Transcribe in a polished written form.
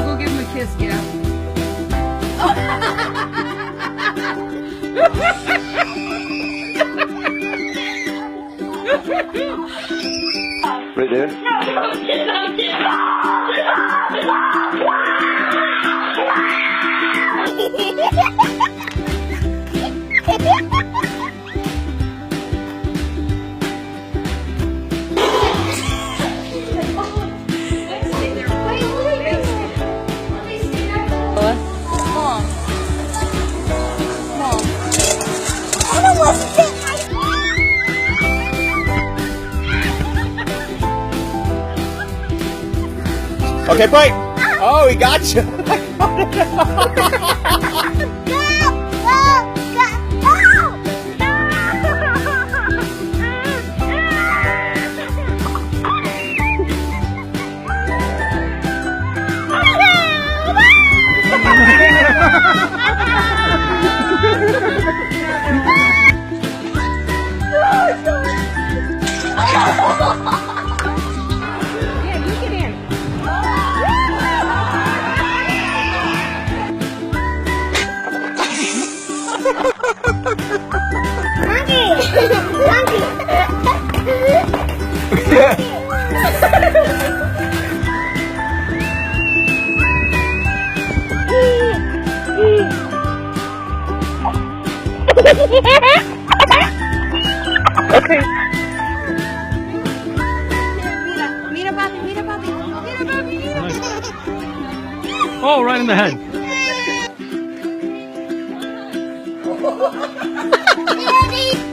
Go give him a kiss, get out. Right there. Okay, bite. Oh, he got you. Yeah, you get in. Okay. Mira papi, mira papi, mira papi, mira papi. Oh, right in the head. Daddy.